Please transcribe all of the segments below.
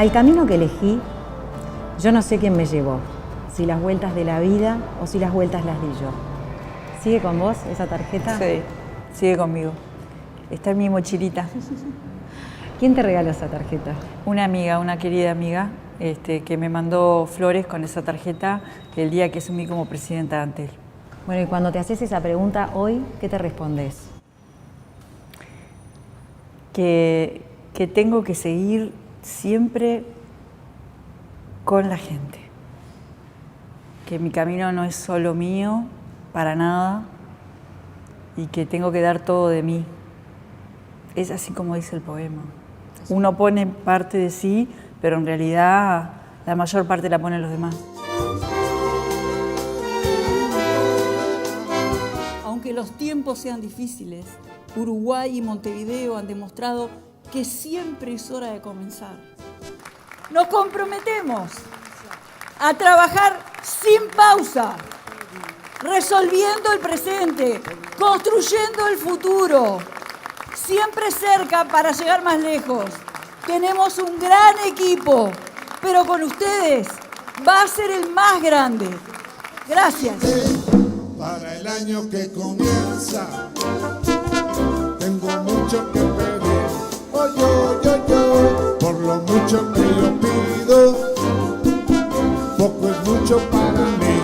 Al camino que elegí, yo no sé quién me llevó, si las vueltas de la vida o si las vueltas las di yo. ¿Sigue con vos esa tarjeta? Sí, sigue conmigo. Está en mi mochilita. ¿Quién te regaló esa tarjeta? Una amiga, una querida amiga, que me mandó flores con esa tarjeta el día que asumí como presidenta de Antel. Bueno, y cuando te haces esa pregunta hoy, ¿qué te respondes? Que tengo que seguir siempre con la gente. Que mi camino no es solo mío, para nada, y que tengo que dar todo de mí. Es así como dice el poema. Uno pone parte de sí, pero en realidad la mayor parte la ponen los demás. Aunque los tiempos sean difíciles, Uruguay y Montevideo han demostrado que siempre es hora de comenzar. Nos comprometemos a trabajar sin pausa, resolviendo el presente, construyendo el futuro, siempre cerca para llegar más lejos. Tenemos un gran equipo, pero con ustedes va a ser el más grande. Gracias. Para el año que comienza, tengo mucho que pedir. Yo, por lo mucho que yo pido, poco es mucho para mí.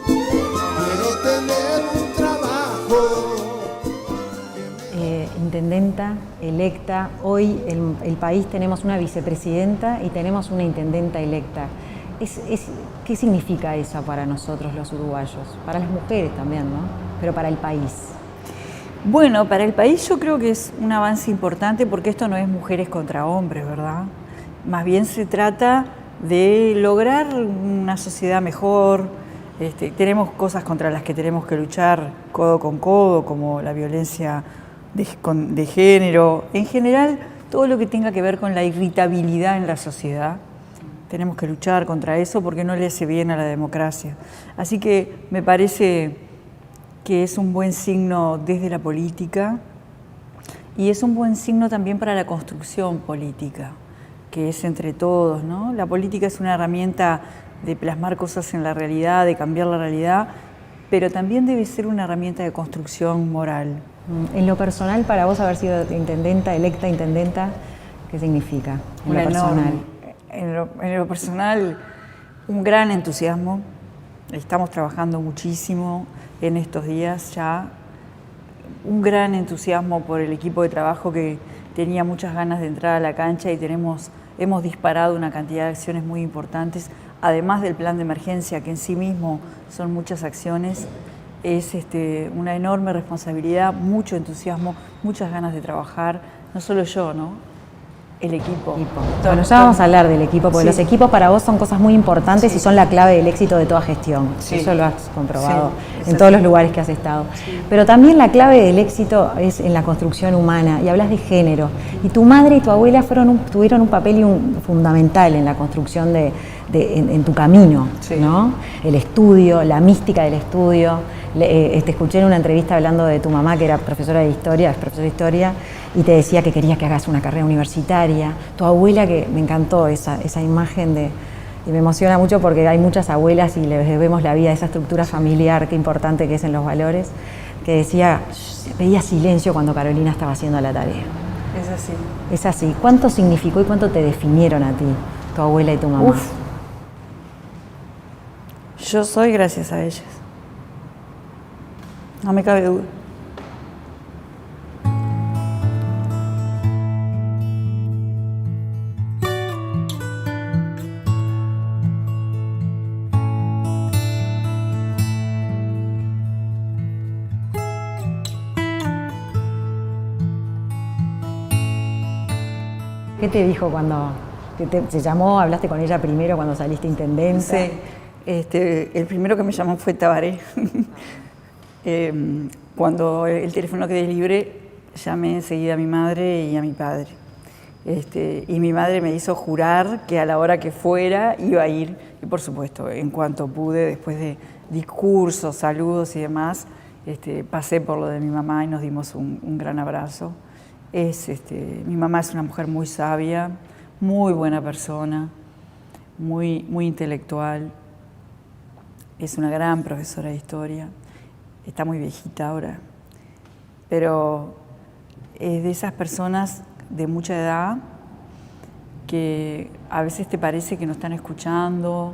Quiero tener un trabajo. Intendenta electa, hoy el país tenemos una vicepresidenta y tenemos una intendenta electa. ¿Qué significa eso para nosotros los uruguayos? Para las mujeres también, ¿no? Pero para el país. Bueno, para el país yo creo que es un avance importante porque esto no es mujeres contra hombres, ¿verdad? Más bien se trata de lograr una sociedad mejor. Tenemos cosas contra las que tenemos que luchar codo con codo, como la violencia de género. En general, todo lo que tenga que ver con la irritabilidad en la sociedad. Tenemos que luchar contra eso porque no le hace bien a la democracia. Así que me parece que es un buen signo desde la política y es un buen signo también para la construcción política, que es entre todos, ¿no? La política es una herramienta de plasmar cosas en la realidad, de cambiar la realidad, pero también debe ser una herramienta de construcción moral. En lo personal, para vos haber sido intendenta, electa intendenta, ¿qué significa? En lo personal. En lo personal, un gran entusiasmo. Estamos trabajando muchísimo en estos días ya. Un gran entusiasmo por el equipo de trabajo que tenía muchas ganas de entrar a la cancha y hemos disparado una cantidad de acciones muy importantes, además del plan de emergencia, que en sí mismo son muchas acciones. Es una enorme responsabilidad, mucho entusiasmo, muchas ganas de trabajar, no solo yo, ¿no? El equipo. Bueno, ya vamos a hablar del equipo, porque los equipos para vos son cosas muy importantes y son la clave del éxito de toda gestión. Eso lo has comprobado en todos los lugares que has estado. Pero también la clave del éxito es en la construcción humana, y hablas de género. Y tu madre y tu abuela tuvieron un papel fundamental en la construcción en tu camino, ¿no? El estudio, la mística del estudio. Te escuché en una entrevista hablando de tu mamá, que era profesora de historia, es profesora de historia, y te decía que querías que hagas una carrera universitaria. Tu abuela, que me encantó esa imagen y me emociona mucho porque hay muchas abuelas y les debemos la vida, esa estructura familiar, qué importante que es en los valores, que decía, veía silencio cuando Carolina estaba haciendo la tarea. Es así. Es así. ¿Cuánto significó y cuánto te definieron a ti, tu abuela y tu mamá? Yo soy gracias a ellas. No me cabe duda. ¿Qué te dijo cuando te llamó? ¿Hablaste con ella primero cuando saliste intendenta? Sí, el primero que me llamó fue Tabaré. Cuando el teléfono quedé libre, llamé enseguida a mi madre y a mi padre. Y mi madre me hizo jurar que a la hora que fuera iba a ir. Y por supuesto, en cuanto pude, después de discursos, saludos y demás, pasé por lo de mi mamá y nos dimos un gran abrazo. Mi mamá es una mujer muy sabia, muy buena persona, muy intelectual. Es una gran profesora de historia. Está muy viejita ahora, pero es de esas personas de mucha edad que a veces te parece que no están escuchando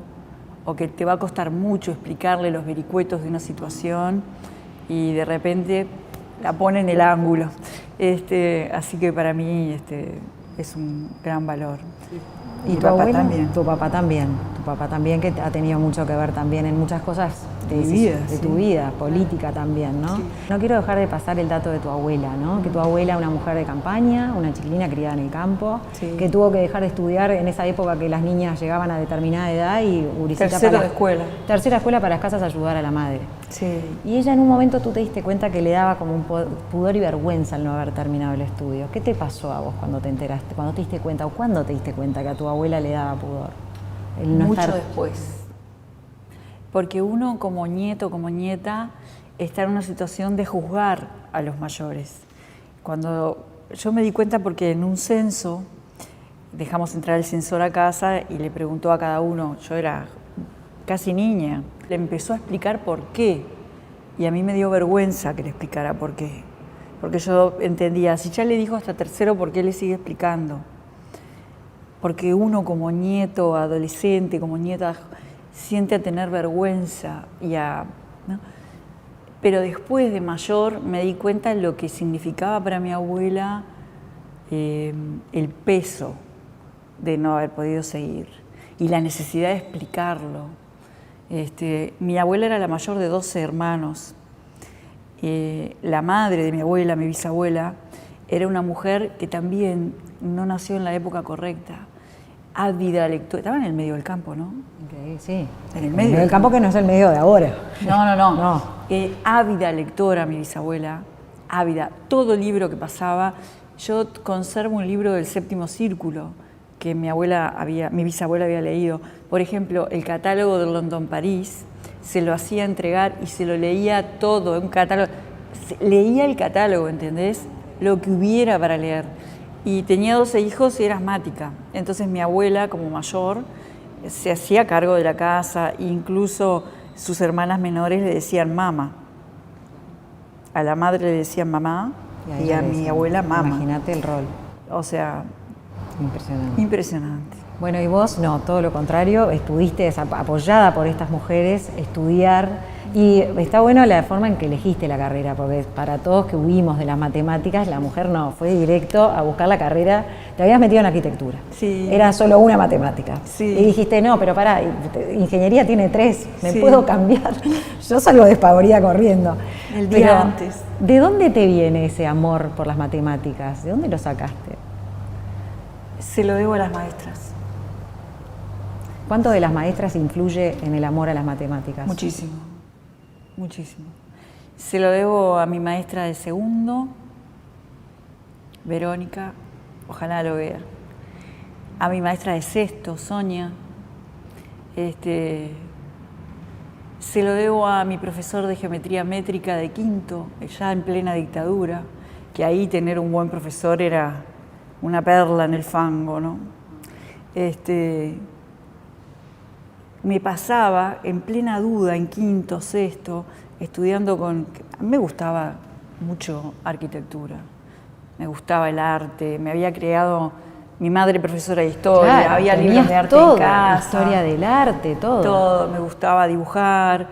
o que te va a costar mucho explicarle los vericuetos de una situación y de repente la pone en el ángulo. Así que para mí es un gran valor. ¿Y tu abuela? También. Tu papá también, que ha tenido mucho que ver también en muchas cosas de tu vida, política también, ¿no? Sí. No quiero dejar de pasar el dato de tu abuela, ¿no? Que tu abuela, una mujer de campaña, una chiquilina criada en el campo, que tuvo que dejar de estudiar en esa época que las niñas llegaban a determinada edad y tercera escuela para las casas a ayudar a la madre. Sí. Y ella en un momento tú te diste cuenta que le daba como un pudor y vergüenza el no haber terminado el estudio. ¿Qué te pasó a vos cuando te enteraste, cuando te diste cuenta o cuándo te diste cuenta que a tu abuela le daba pudor? Mucho después. Porque uno como nieto, como nieta, está en una situación de juzgar a los mayores. Cuando yo me di cuenta porque en un censo, dejamos entrar el censor a casa y le preguntó a cada uno, yo era casi niña, le empezó a explicar por qué. Y a mí me dio vergüenza que le explicara por qué. Porque yo entendía, si ya le dijo hasta tercero, ¿por qué le sigue explicando? Porque uno como nieto, adolescente, como nieta, siente a tener vergüenza ¿no? Pero después de mayor me di cuenta de lo que significaba para mi abuela el peso de no haber podido seguir y la necesidad de explicarlo. Mi abuela era la mayor de 12 hermanos. La madre de mi abuela, mi bisabuela, era una mujer que también no nació en la época correcta. Ávida lectora, estaba en el medio del campo, ¿no? Okay, sí. En el medio del campo que no es el medio de ahora. No. Ávida lectora, mi bisabuela, ávida. Todo libro que pasaba, yo conservo un libro del Séptimo Círculo que mi bisabuela había leído. Por ejemplo, el catálogo de London París, se lo hacía entregar y se lo leía todo, un catálogo. Leía el catálogo, ¿entendés? Lo que hubiera para leer. Y tenía 12 hijos y era asmática. Entonces mi abuela, como mayor, se hacía cargo de la casa, incluso sus hermanas menores le decían mamá. A la madre le decían mamá y a mi abuela mamá. Imagínate el rol. O sea, impresionante. Impresionante. Bueno, y vos no, todo lo contrario, estuviste apoyada por estas mujeres, estudiar. Y está bueno la forma en que elegiste la carrera, porque para todos que huimos de las matemáticas, la mujer no, fue directo a buscar la carrera, te habías metido en arquitectura, sí. Era solo una matemática, sí. Y dijiste, no, pero pará, ingeniería tiene 3, me puedo cambiar, yo salgo despavorida corriendo. El día antes. ¿De dónde te viene ese amor por las matemáticas? ¿De dónde lo sacaste? Se lo debo a las maestras. ¿Cuánto de las maestras influye en el amor a las matemáticas? Muchísimo. Muchísimo. Se lo debo a mi maestra de segundo, Verónica, ojalá lo vea. A mi maestra de sexto, Sonia. Se lo debo a mi profesor de geometría métrica de quinto, ya en plena dictadura, que ahí tener un buen profesor era una perla en el fango, ¿no? Me pasaba en plena duda, en quinto, sexto, estudiando a mí me gustaba mucho arquitectura, me gustaba el arte, me había creado mi madre profesora de historia, claro, había libros de arte todo, en casa. Historia del arte, todo. Todo, me gustaba dibujar,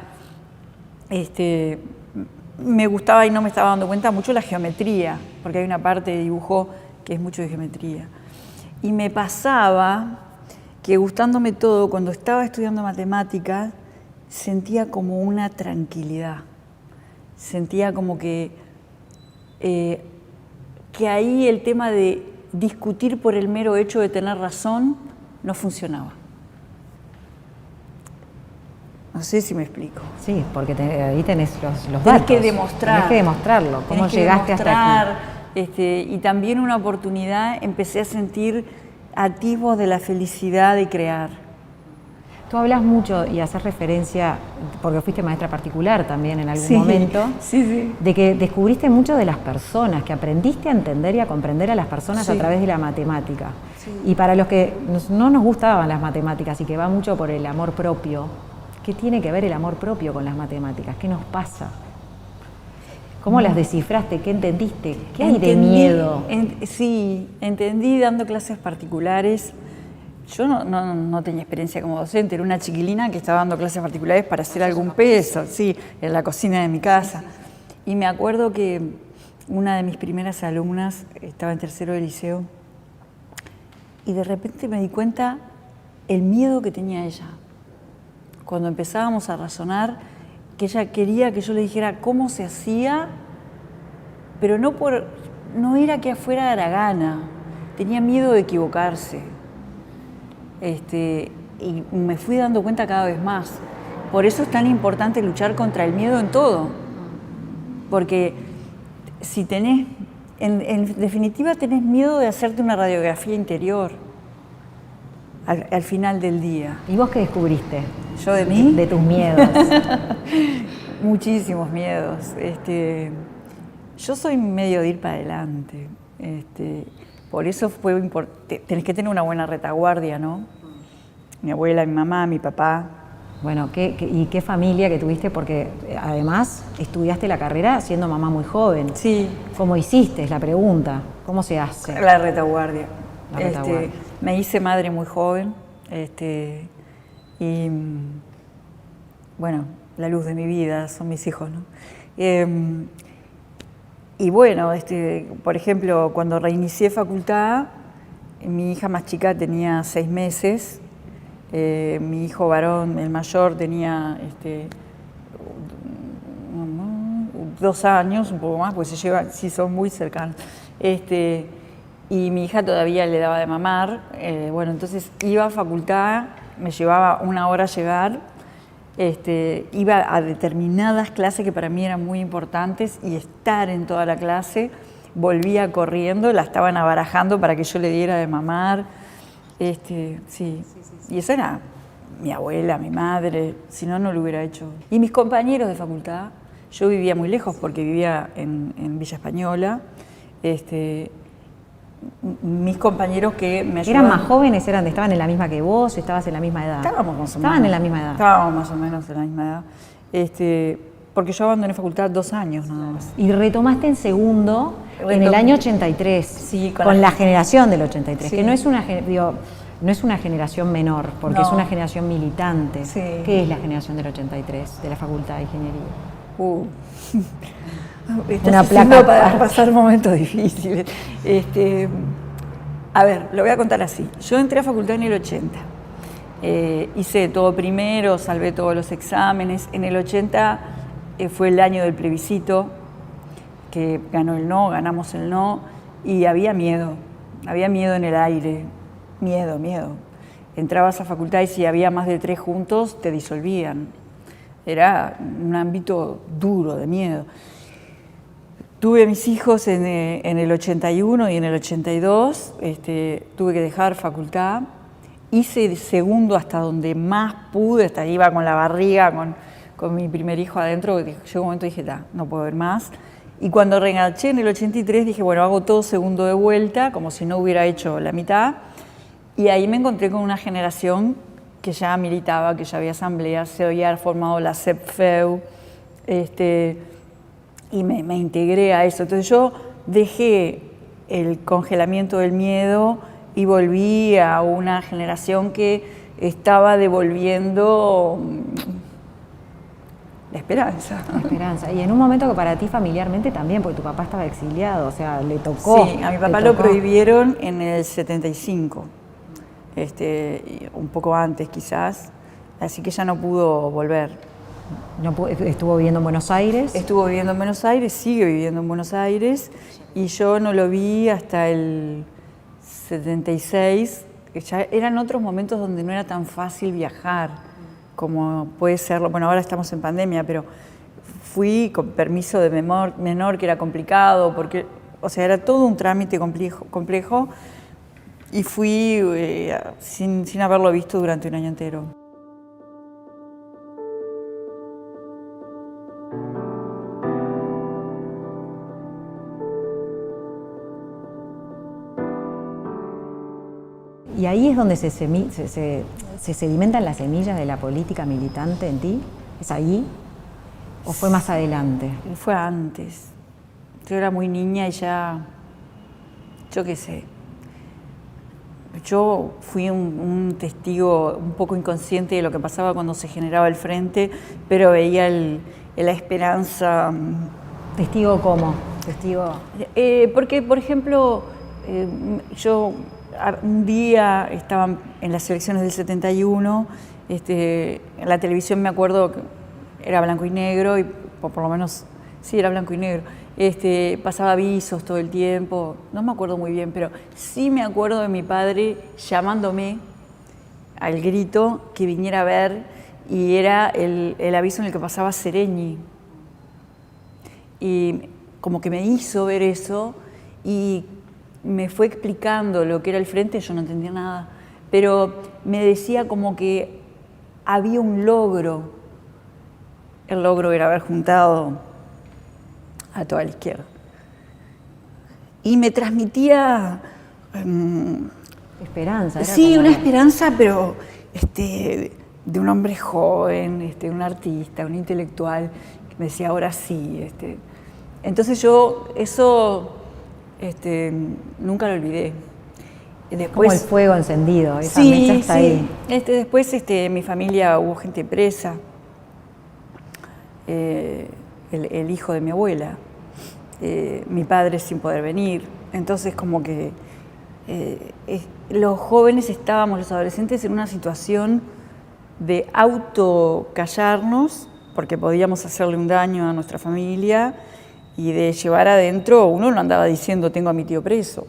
me gustaba y no me estaba dando cuenta mucho la geometría, porque hay una parte de dibujo que es mucho de geometría. Y me pasaba que gustándome todo, cuando estaba estudiando matemáticas, sentía como una tranquilidad. Sentía como que ahí el tema de discutir por el mero hecho de tener razón no funcionaba. No sé si me explico. Sí, porque ahí tenés los datos. Tenés que demostrar. Tenés que demostrarlo, cómo llegaste hasta aquí. Y también una oportunidad, empecé a sentir atisbos de la felicidad de crear. Tú hablas mucho y haces referencia, porque fuiste maestra particular también en algún Sí, momento, sí. de que descubriste mucho de las personas, que aprendiste a entender y a comprender a las personas Sí. a través de la matemática. Y para los que no nos gustaban las matemáticas y que va mucho por el amor propio, ¿qué tiene que ver el amor propio con las matemáticas? ¿Qué nos pasa? ¿Cómo las descifraste? ¿Qué entendiste? ¿Qué hay de miedo? Sí, entendí dando clases particulares. Yo no tenía experiencia como docente, era una chiquilina que estaba dando clases particulares para hacer algún peso, sí, en la cocina de mi casa. Y me acuerdo que una de mis primeras alumnas estaba en tercero de liceo y de repente me di cuenta el miedo que tenía ella. Cuando empezábamos a razonar, que ella quería que yo le dijera cómo se hacía, pero no era que afuera de la gana, tenía miedo de equivocarse. Y me fui dando cuenta cada vez más. Por eso es tan importante luchar contra el miedo en todo. Porque si tenés, en definitiva tenés miedo de hacerte una radiografía interior al final del día. ¿Y vos qué descubriste? ¿Yo de mí? De tus miedos. Muchísimos miedos. Yo soy medio de ir para adelante. Por eso fue importante. Tenés que tener una buena retaguardia, ¿no? Mi abuela, mi mamá, mi papá. Bueno, ¿y qué familia que tuviste? Porque además estudiaste la carrera siendo mamá muy joven. Sí. ¿Cómo hiciste? Es la pregunta. ¿Cómo se hace? La retaguardia. La retaguardia. Me hice madre muy joven. Y bueno, la luz de mi vida son mis hijos, ¿no? Y bueno, por ejemplo, cuando reinicié facultad, mi hija más chica tenía 6 meses, mi hijo varón, el mayor, tenía 2 años, un poco más, pues se llevan, sí, son muy cercanos. Y mi hija todavía le daba de mamar, bueno, entonces iba a facultad, me llevaba 1 hora llegar. Iba a determinadas clases que para mí eran muy importantes y estar en toda la clase, volvía corriendo, la estaban abarajando para que yo le diera de mamar. Sí. Y esa era mi abuela, mi madre, si no, no lo hubiera hecho. Y mis compañeros de facultad, yo vivía muy lejos porque vivía en Villa Española. Mis compañeros que me ayudaban. ¿Eran más jóvenes? ¿Estaban en la misma que vos? ¿Estabas en la misma edad? Estábamos más o menos. ¿Estaban en la misma edad? Estábamos más o menos en la misma edad. Porque yo abandoné facultad 2 años nada más. Y retomaste en segundo en el año 83, Sí, con la generación del 83, Sí. que no es una generación menor, porque No. es una generación militante. Sí. ¿Qué es la generación del 83 de la Facultad de Ingeniería? Estás Una haciendo placa para pasar momentos difíciles. A ver, lo voy a contar así. Yo entré a facultad en el 80. Hice todo primero, salvé todos los exámenes. En el 80 fue el año del plebiscito, que ganó el no, ganamos el no, y había miedo en el aire, miedo. Entrabas a facultad y si había más de 3 juntos, te disolvían. Era un ámbito duro de miedo. Tuve a mis hijos en el 81 y en el 82, tuve que dejar facultad. Hice segundo hasta donde más pude, hasta iba con la barriga, con mi primer hijo adentro, llegó un momento y dije, no puedo ver más. Y cuando reenganché en el 83 dije, bueno, hago todo segundo de vuelta, como si no hubiera hecho la mitad. Y ahí me encontré con una generación que ya militaba, que ya había asambleas, se había formado la CEPFEU, y me integré a eso. Entonces yo dejé el congelamiento del miedo y volví a una generación que estaba devolviendo la esperanza. La esperanza. Y en un momento que para ti familiarmente también, porque tu papá estaba exiliado, o sea, le tocó. Sí, a mi papá lo prohibieron en el 75, un poco antes quizás, así que ya no pudo volver. Estuvo viviendo en Buenos Aires. Estuvo viviendo en Buenos Aires, sigue viviendo en Buenos Aires, y yo no lo vi hasta el 76, que ya eran otros momentos donde no era tan fácil viajar como puede serlo. Bueno, ahora estamos en pandemia, pero fui con permiso de menor, que era complicado, porque, o sea, era todo un trámite complejo y fui sin haberlo visto durante un año entero. ¿Y ahí es donde se sedimentan las semillas de la política militante en ti? ¿Es ahí? ¿O fue más adelante? Fue antes. Yo era muy niña y ya, yo qué sé. Yo fui un testigo un poco inconsciente de lo que pasaba cuando se generaba el frente, pero veía la esperanza. ¿Testigo cómo? ¿Testigo? Porque, por ejemplo, yo un día estaba en las elecciones del 71, en la televisión me acuerdo que era blanco y negro, y por lo menos sí era blanco y negro. Pasaba avisos todo el tiempo, no me acuerdo muy bien, pero sí me acuerdo de mi padre llamándome al grito que viniera a ver, y era el aviso en el que pasaba Sereñi. Y como que me hizo ver eso y me fue explicando lo que era el frente. Yo no entendía nada, pero me decía como que había un logro. El logro era haber juntado a toda la izquierda. Y me transmitía esperanza. Sí, una esperanza, pero de un hombre joven, un artista, un intelectual, que me decía, ahora sí. Entonces yo eso nunca lo olvidé. Después, como el fuego encendido, esa sí, mecha está ahí. Después en mi familia hubo gente presa. El hijo de mi abuela, mi padre sin poder venir. Entonces como que los jóvenes estábamos, los adolescentes, en una situación de autocallarnos porque podíamos hacerle un daño a nuestra familia, y de llevar adentro, uno no andaba diciendo tengo a mi tío preso,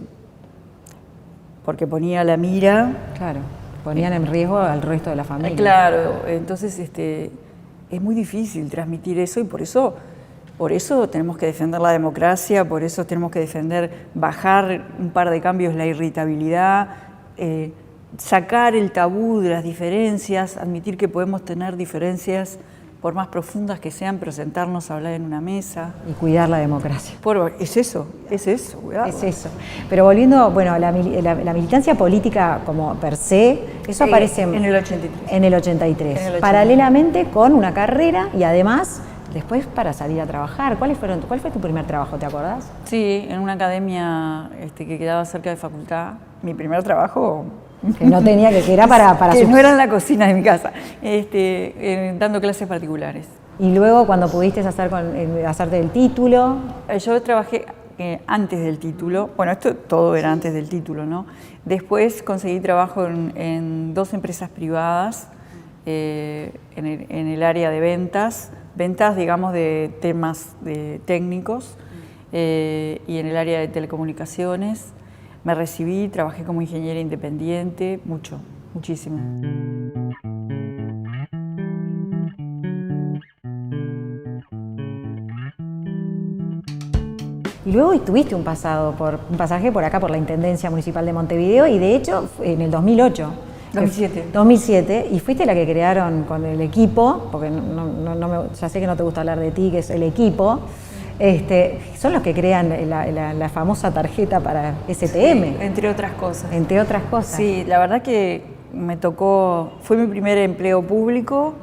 porque ponía la mira. Claro, ponían en riesgo al resto de la familia. Claro, entonces es muy difícil transmitir eso, y por eso tenemos que defender la democracia, por eso tenemos que defender bajar un par de cambios la irritabilidad, sacar el tabú de las diferencias, admitir que podemos tener diferencias por más profundas que sean, pero sentarnos a hablar en una mesa. Y cuidar la democracia. Es eso, cuidado. Es eso. Pero volviendo, bueno, la militancia política como per se, eso aparece en el 83. En el 83. Paralelamente con una carrera y además después para salir a trabajar. ¿Cuál fue tu primer trabajo, te acordás? Sí, en una academia que quedaba cerca de facultad. Mi primer trabajo... Que no tenía, que era para que no era en la cocina de mi casa, dando clases particulares. Y luego cuando pudiste hacerte el título... Yo trabajé antes del título, bueno, esto todo era antes del título, ¿no? Después conseguí trabajo en 2 empresas privadas, en el área de ventas, digamos de temas técnicos, y en el área de telecomunicaciones. Me recibí, trabajé como ingeniera independiente, muchísimo. Y luego tuviste un pasaje por acá, por la Intendencia Municipal de Montevideo, y de hecho en el 2008. 2007, y fuiste la que crearon con el equipo, porque ya sé que no te gusta hablar de ti, que es el equipo. Son los que crean la famosa tarjeta para STM. Sí, entre otras cosas. Entre otras cosas. Sí, la verdad que me tocó, fue mi primer empleo público,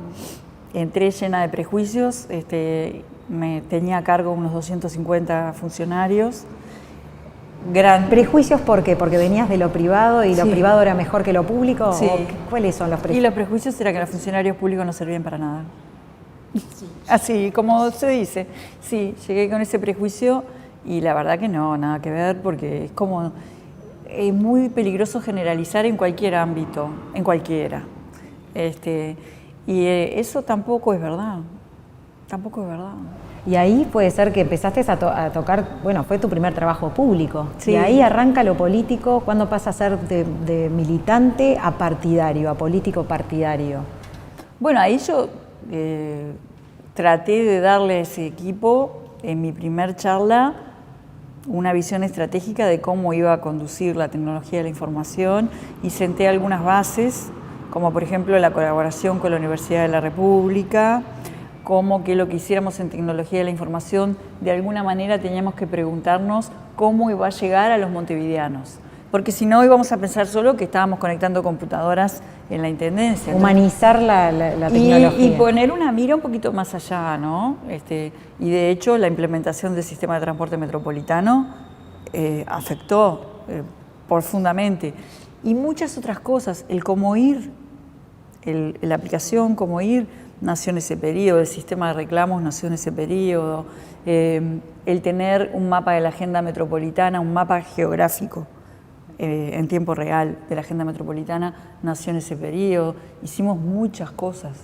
entré llena de prejuicios, me tenía a cargo unos 250 funcionarios. ¿Prejuicios por qué? ¿Porque venías de lo privado y lo privado era mejor que lo público? Sí. ¿Cuáles son los prejuicios? Y los prejuicios era que los funcionarios públicos no servían para nada. Así como se dice. Sí, llegué con ese prejuicio y la verdad que no, nada que ver, porque es muy peligroso generalizar en cualquier ámbito, en cualquiera. Y eso tampoco es verdad, Y ahí puede ser que empezaste a tocar, bueno, fue tu primer trabajo público. Sí. Y ahí arranca lo político, ¿cuándo pasa a ser de militante a partidario, a político partidario? Bueno, ahí yo traté de darle a ese equipo, en mi primer charla, una visión estratégica de cómo iba a conducir la tecnología de la información, y senté algunas bases, como por ejemplo la colaboración con la Universidad de la República, como que lo que hiciéramos en tecnología de la información, de alguna manera teníamos que preguntarnos cómo iba a llegar a los montevideanos. porque si no íbamos a pensar solo que estábamos conectando computadoras en la Intendencia. Humanizar la tecnología. Y poner una mira un poquito más allá, ¿no? Y de hecho la implementación del sistema de transporte metropolitano afectó profundamente. Y muchas otras cosas, el cómo ir, la aplicación cómo ir, nació en ese periodo, el sistema de reclamos nació en ese periodo, el tener un mapa de la agenda metropolitana, un mapa geográfico en tiempo real de la agenda metropolitana nació en ese periodo. Hicimos muchas cosas.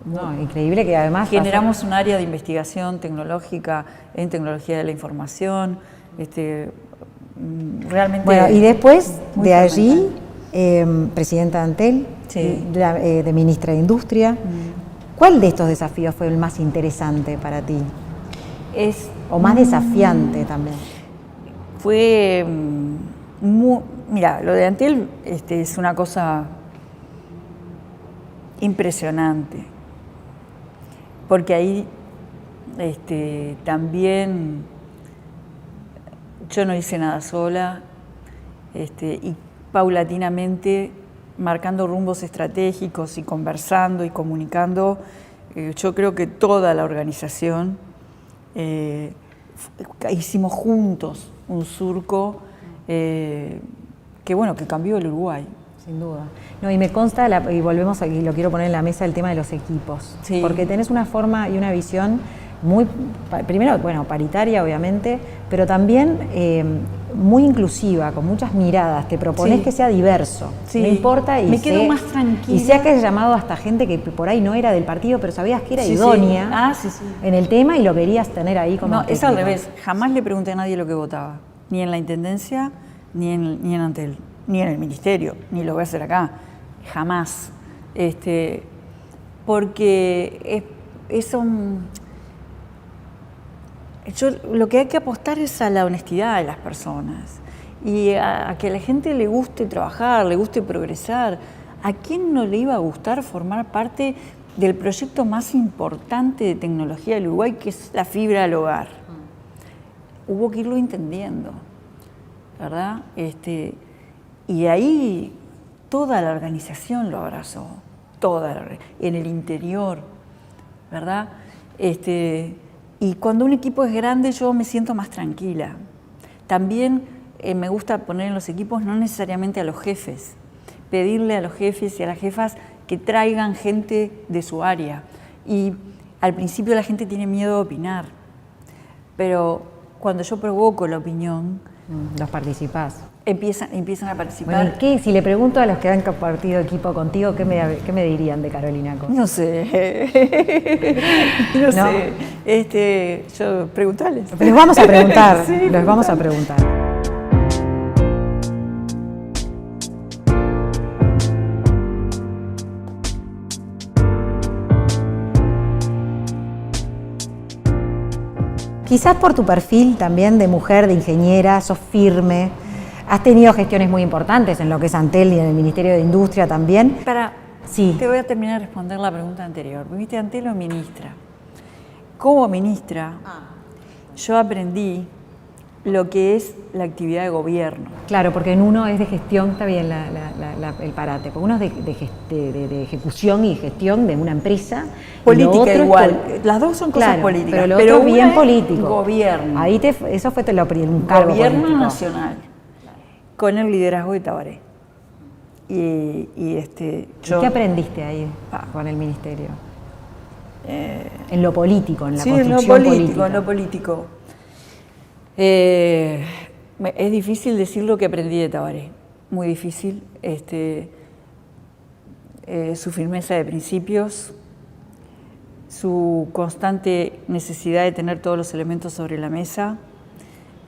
No, increíble que además generamos un área de investigación tecnológica en tecnología de la información. Realmente. Bueno, y después de allí, presidenta de Antel, sí, de ministra de Industria. ¿Cuál de estos desafíos fue el más interesante para ti? O más desafiante también. Fue mira, lo de Antel es una cosa impresionante, porque ahí también yo no hice nada sola, y paulatinamente marcando rumbos estratégicos y conversando y comunicando, yo creo que toda la organización hicimos juntos un surco que cambió el Uruguay. Sin duda. No, y me consta, y volvemos aquí, lo quiero poner en la mesa, el tema de los equipos. Sí. Porque tenés una forma y una visión muy, primero, paritaria obviamente, pero también muy inclusiva, con muchas miradas. Te propones que sea diverso, no importa. Y me quedo más tranquila. Y sea que has llamado hasta gente que por ahí no era del partido, pero sabías que era idónea en el tema y lo querías tener ahí como... No, es al revés. Jamás le pregunté a nadie lo que votaba, ni en la Intendencia, ni en Antel, ni en el Ministerio, ni lo voy a hacer acá. Jamás. Porque eso... lo que hay que apostar es a la honestidad de las personas y a que a la gente le guste trabajar, le guste progresar. ¿A quién no le iba a gustar formar parte del proyecto más importante de tecnología del Uruguay, que es la fibra al hogar? Hubo que irlo entendiendo, ¿verdad? Y ahí toda la organización lo abrazó, en el interior, ¿verdad? Y cuando un equipo es grande, yo me siento más tranquila. También me gusta poner en los equipos no necesariamente a los jefes, pedirle a los jefes y a las jefas que traigan gente de su área. Y al principio la gente tiene miedo de opinar, pero cuando yo provoco la opinión... Los participás. Empiezan a participar. Bueno, ¿qué? Si le pregunto a los que han compartido equipo contigo, ¿qué me dirían de Carolina Cos? No sé. No sé. Yo preguntarles. Les vamos a preguntar. Sí, les vamos a preguntar. Quizás por tu perfil también de mujer, de ingeniera, sos firme. Has tenido gestiones muy importantes en lo que es Antel y en el Ministerio de Industria también. Sí. Te voy a terminar de responder la pregunta anterior. ¿Viste Antel o ministra? Como ministra, yo aprendí lo que es la actividad de gobierno. Claro, porque en uno es de gestión, está bien el parate, porque uno es de ejecución y gestión de una empresa. Política igual, las dos son cosas políticas. Pero lo otro es bien político. Gobierno. Ahí eso fue un cargo Gobierno político. nacional, con el liderazgo de Tabaré. ¿Qué aprendiste ahí con el ministerio? En lo político, en la construcción política. En lo político. Es difícil decir lo que aprendí de Tabaré, muy difícil. Su firmeza de principios, su constante necesidad de tener todos los elementos sobre la mesa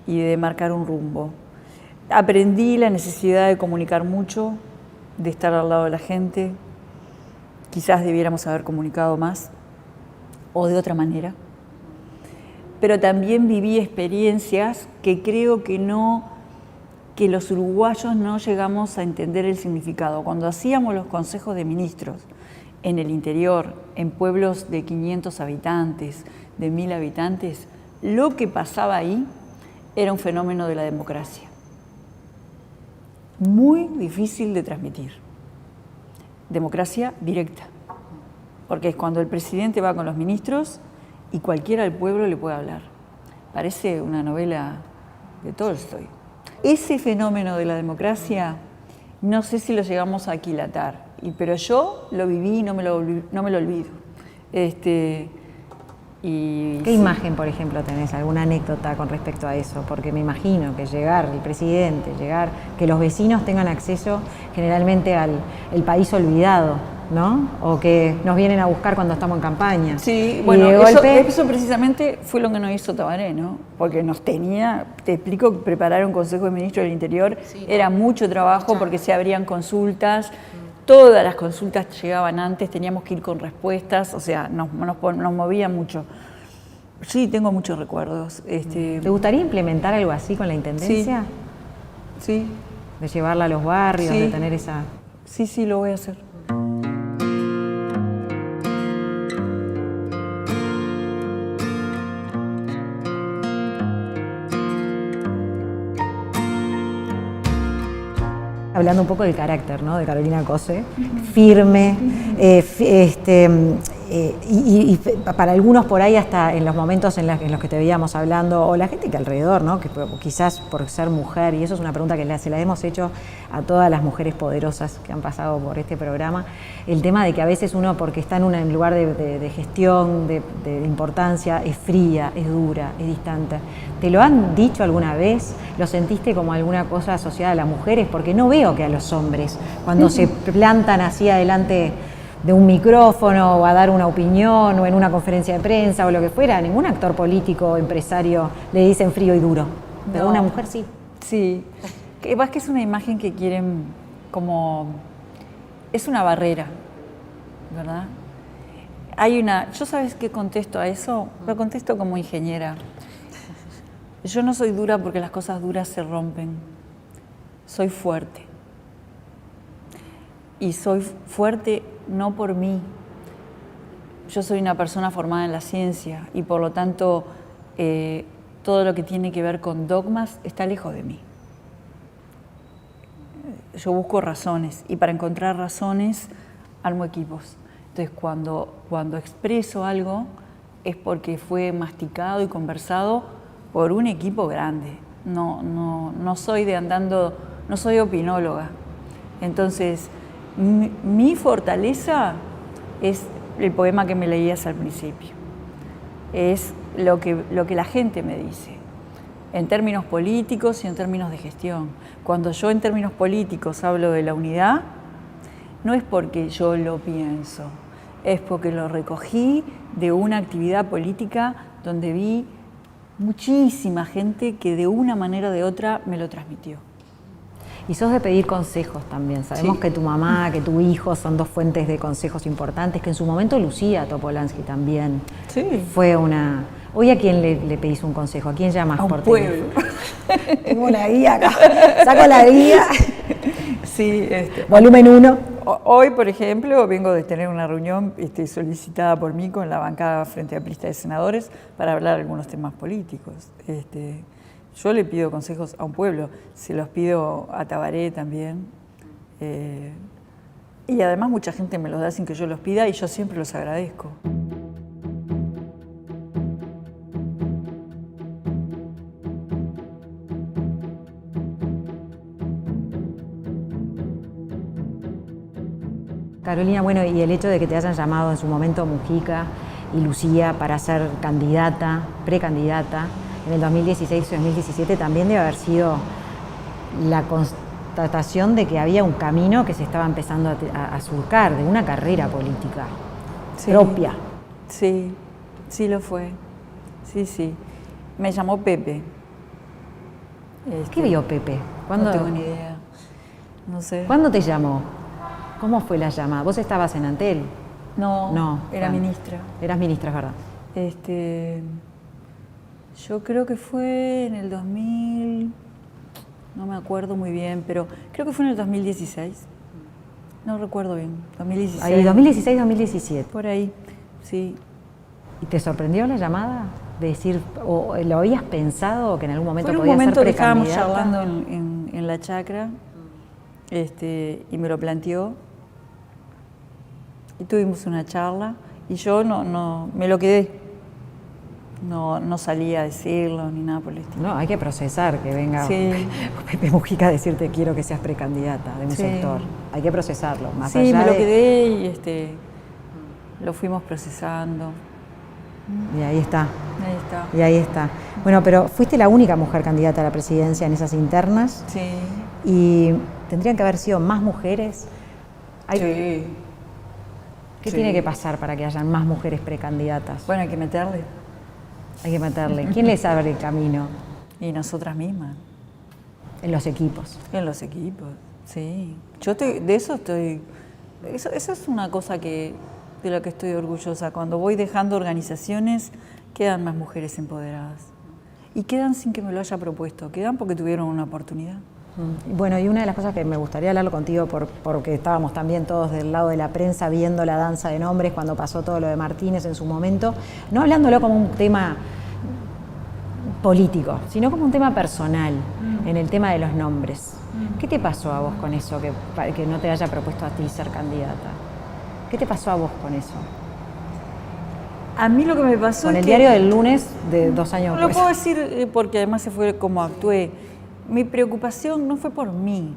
y de marcar un rumbo. Aprendí la necesidad de comunicar mucho, de estar al lado de la gente. Quizás debiéramos haber comunicado más o de otra manera. Pero también viví experiencias que creo que los uruguayos no llegamos a entender el significado. Cuando hacíamos los consejos de ministros en el interior, en pueblos de 500 habitantes, de 1000 habitantes, lo que pasaba ahí era un fenómeno de la democracia. muy difícil de transmitir. Democracia directa, porque es cuando el presidente va con los ministros y cualquiera del pueblo le puede hablar. Parece una novela de Tolstoy. Ese fenómeno de la democracia, no sé si lo llegamos a aquilatar, pero yo lo viví y no me lo olvido. ¿Qué imagen, por ejemplo, tenés? ¿Alguna anécdota con respecto a eso? Porque me imagino que llegar el presidente, que los vecinos tengan acceso generalmente al país olvidado, ¿no? O que nos vienen a buscar cuando estamos en campaña. Sí, bueno, eso precisamente fue lo que nos hizo Tabaré, ¿no? Porque nos tenía, te explico, preparar un Consejo de Ministros del Interior era mucho trabajo porque se abrían consultas, todas las consultas llegaban antes, teníamos que ir con respuestas, o sea, nos movían mucho. Sí, tengo muchos recuerdos. ¿Te gustaría implementar algo así con la Intendencia? Sí. De llevarla a los barrios, de tener esa... Sí, lo voy a hacer. Hablando un poco del carácter, ¿no? De Carolina Cose, firme, y para algunos por ahí hasta en los momentos en los que te veíamos hablando, o la gente que alrededor, ¿no? Que quizás por ser mujer, y eso es una pregunta que se la hemos hecho a todas las mujeres poderosas que han pasado por este programa, el tema de que a veces uno, porque está en un lugar de gestión, de importancia, es fría, es dura, es distante. ¿Te lo han dicho alguna vez? ¿Lo sentiste como alguna cosa asociada a las mujeres? Porque no veo que a los hombres, cuando se plantan así adelante de un micrófono o a dar una opinión o en una conferencia de prensa o lo que fuera, ningún actor político o empresario le dicen frío y duro, pero una mujer sí. Sí, que es una imagen que quieren como... es una barrera, ¿verdad? ¿Yo sabes qué contesto a eso? Lo contesto como ingeniera. Yo no soy dura porque las cosas duras se rompen, soy fuerte. Y soy fuerte no por mí. Yo soy una persona formada en la ciencia y por lo tanto todo lo que tiene que ver con dogmas está lejos de mí. Yo busco razones y para encontrar razones armo equipos. Entonces cuando expreso algo es porque fue masticado y conversado por un equipo grande. No soy no soy opinóloga. Entonces, mi fortaleza es el poema que me leías al principio. Es lo que la gente me dice, en términos políticos y en términos de gestión. Cuando yo en términos políticos hablo de la unidad, no es porque yo lo pienso, es porque lo recogí de una actividad política donde vi muchísima gente que de una manera o de otra me lo transmitió. Y sos de pedir consejos también. Sabemos que tu mamá, que tu hijo son dos fuentes de consejos importantes, que en su momento Lucía Topolansky también fue una... ¿Hoy a quién le pedís un consejo? ¿A quién llamas por teléfono? Tengo la guía acá. Saco la guía. Sí, Volumen 1. Hoy, por ejemplo, vengo de tener una reunión solicitada por mí con la bancada Frente Amplista de Senadores para hablar de algunos temas políticos. Yo le pido consejos a un pueblo, se los pido a Tabaré también. Y además mucha gente me los da sin que yo los pida y yo siempre los agradezco. Carolina, bueno, y el hecho de que te hayan llamado en su momento Mujica y Lucía para ser candidata, precandidata, en el 2016 y 2017 también debe haber sido la constatación de que había un camino que se estaba empezando a surcar, de una carrera política propia. Sí, sí lo fue. Sí. Me llamó Pepe. ¿Qué vio Pepe? No tengo ni idea. No sé. ¿Cuándo te llamó? ¿Cómo fue la llamada? ¿Vos estabas en Antel? No, era ministra. Eras ministra, es verdad. Yo creo que fue en el 2000, no me acuerdo muy bien, pero creo que fue en el 2016. No recuerdo bien, 2016. Ahí, 2016, 2017. Por ahí, sí. ¿Y te sorprendió la llamada? De decir, o ¿lo habías pensado que en algún momento podía ser precandidata? Fue un momento que estábamos charlando en la chacra y me lo planteó. Y tuvimos una charla y yo no me lo quedé. No salí a decirlo ni nada por el estilo. No, hay que procesar que venga Sí. Pepe Mujica a decirte quiero que seas precandidata de un Sí. sector. Hay que procesarlo. Más Sí, allá me lo de- quedé y lo fuimos procesando. Y ahí está. Ahí está. Y ahí está. Bueno, pero fuiste la única mujer candidata a la presidencia en esas internas Sí. y tendrían que haber sido más mujeres. Hay- Sí. ¿Qué Sí. tiene que pasar para que hayan más mujeres precandidatas? Bueno, hay que meterle. Hay que meterle. ¿Quién les abre el camino? Y nosotras mismas, En los equipos. en los equipos. Sí. De eso estoy. Eso es una cosa de la que estoy orgullosa. Cuando voy dejando organizaciones, quedan más mujeres empoderadas. Y quedan sin que me lo haya propuesto. Quedan porque tuvieron una oportunidad. Bueno, y una de las cosas que me gustaría hablarlo contigo, porque estábamos también todos del lado de la prensa viendo la danza de nombres cuando pasó todo lo de Martínez en su momento, no hablándolo como un tema político, sino como un tema personal, en el tema de los nombres. ¿Qué te pasó a vos con eso, que no te haya propuesto a ti ser candidata? ¿Qué te pasó a vos con eso? A mí lo que me pasó Con es el que... diario del lunes de 2 años Lo después. puedo decir porque además se fue como actué. Mi preocupación no fue por mí,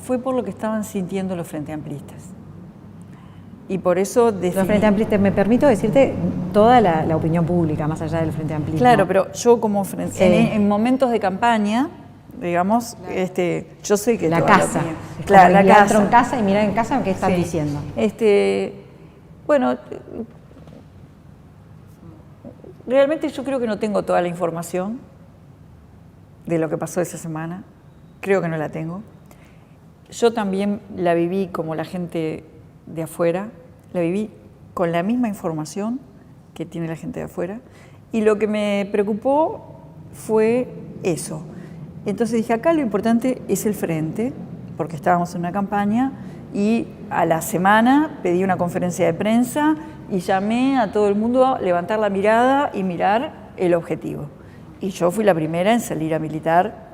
fue por lo que estaban sintiendo los Frente Amplistas. Y por eso definí... Los Frente Amplistas, me permito decirte, toda la opinión pública, más allá del Frente Amplismo. Claro, pero yo como Sí. en momentos de campaña, digamos, yo sé que la toda casa. opinión- Es Claro, como la ir adentro casa. en casa y mirar en casa qué están Sí. diciendo. Bueno, realmente yo creo que no tengo toda la información de lo que pasó esa semana. Creo que no la tengo. Yo también la viví como la gente de afuera, la viví con la misma información que tiene la gente de afuera. Y lo que me preocupó fue eso. Entonces dije, acá lo importante es el frente, porque estábamos en una campaña, y a la semana pedí una conferencia de prensa y llamé a todo el mundo a levantar la mirada y mirar el objetivo. Y yo fui la primera en salir a militar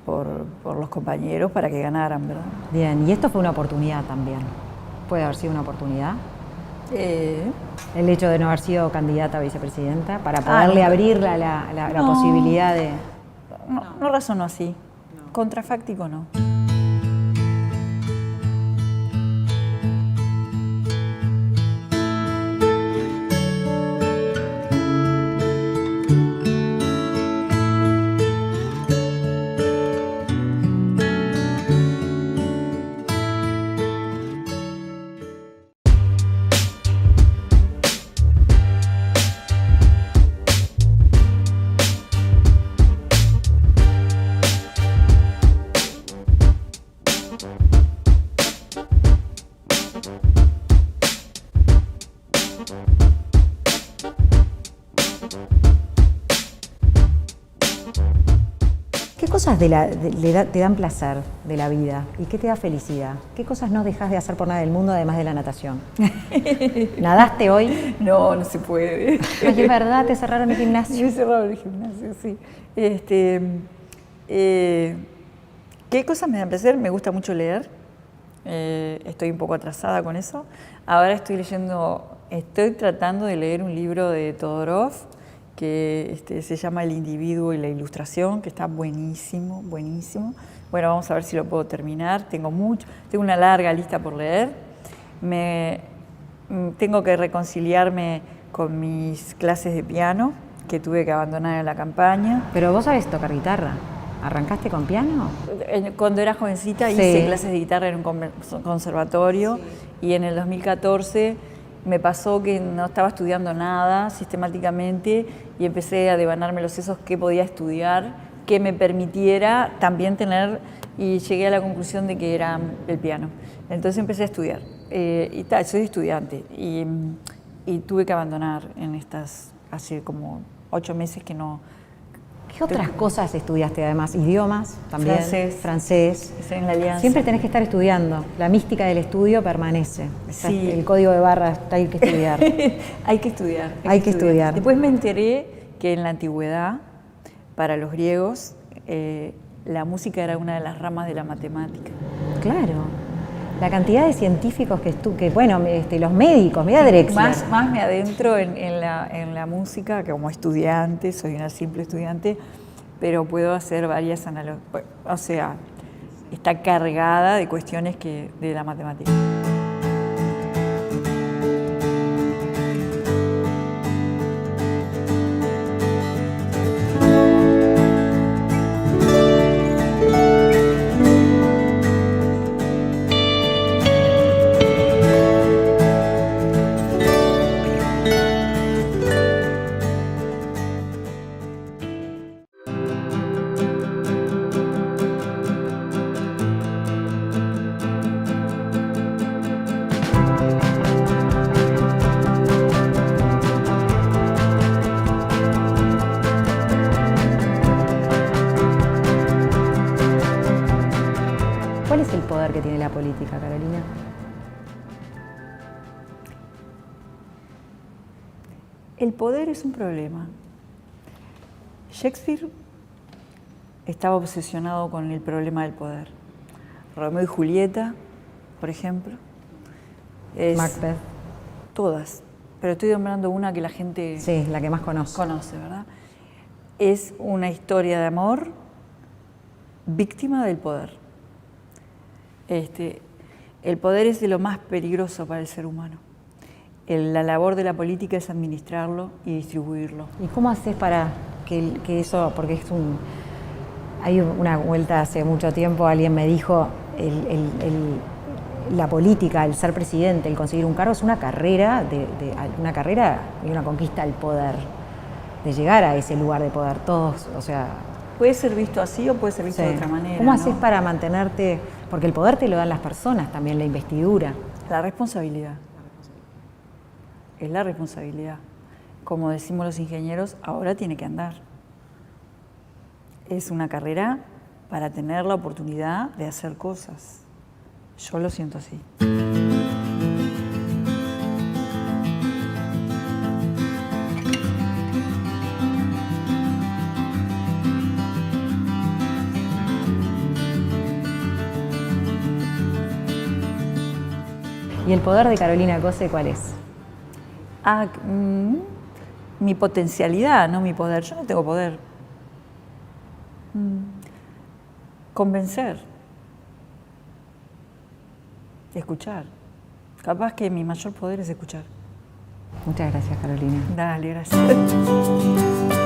por los compañeros para que ganaran, ¿verdad? Bien, y esto fue una oportunidad también. ¿Puede haber sido una oportunidad? El hecho de no haber sido candidata a vicepresidenta, para poderle no. abrir la No. posibilidad de... No razonó así. Contrafáctico no. ¿Qué cosas te dan placer de la vida y qué te da felicidad? ¿Qué cosas no dejas de hacer por nada del mundo además de la natación? ¿Nadaste hoy? No, no se puede. Ay, es verdad, te cerraron el gimnasio. Me cerraron el gimnasio, sí. ¿Qué cosas me dan placer? Me gusta mucho leer. Estoy un poco atrasada con eso. Ahora estoy tratando de leer un libro de Todorov que se llama El individuo y la ilustración, que está buenísimo, buenísimo. Bueno, vamos a ver si lo puedo terminar. Tengo una larga lista por leer. Tengo que reconciliarme con mis clases de piano, que tuve que abandonar en la campaña. Pero vos sabés tocar guitarra. ¿Arrancaste con piano? Cuando era jovencita Sí. hice clases de guitarra en un conservatorio y en el 2014 me pasó que no estaba estudiando nada sistemáticamente y empecé a devanarme los sesos qué podía estudiar, que me permitiera también tener, y llegué a la conclusión de que era el piano. Entonces empecé a estudiar. Soy estudiante y tuve que abandonar hace como 8 meses que no. ¿Qué otras cosas estudiaste además? ¿Idiomas también? Francés. Estoy en la Alianza. Siempre tenés que estar estudiando. La mística del estudio permanece. Sí. El código de barras, hay que estudiar. Hay que estudiar. Hay que estudiar. Después me enteré que en la antigüedad, para los griegos, la música era una de las ramas de la matemática. Claro. La cantidad de científicos los médicos, mira Drexler. Más me adentro en la música, que como estudiante, soy una simple estudiante, pero puedo hacer varias analogías. O sea, está cargada de cuestiones de la matemática. ¿Cuál es el poder que tiene la política, Carolina? El poder es un problema. Shakespeare estaba obsesionado con el problema del poder. Romeo y Julieta, por ejemplo. Macbeth. Todas. Pero estoy nombrando una que la gente... Sí, la que más conoce. Conoce, ¿verdad? Es una historia de amor víctima del poder. El poder es de lo más peligroso para el ser humano. La labor de la política es administrarlo y distribuirlo. ¿Y cómo haces para que eso, porque hay una vuelta hace mucho tiempo, alguien me dijo, la política, el ser presidente, el conseguir un cargo es una carrera, una carrera y una conquista del poder, de llegar a ese lugar de poder, todos, o sea... Puede ser visto así o puede ser visto de otra manera. ¿Cómo haces para mantenerte? Porque el poder te lo dan las personas, también la investidura. La responsabilidad. Es la responsabilidad. Como decimos los ingenieros, ahora tiene que andar. Es una carrera para tener la oportunidad de hacer cosas. Yo lo siento así. ¿Y el poder de Carolina Cose cuál es? Mi potencialidad, no mi poder. Yo no tengo poder. Convencer. Escuchar. Capaz que mi mayor poder es escuchar. Muchas gracias, Carolina. Dale, gracias.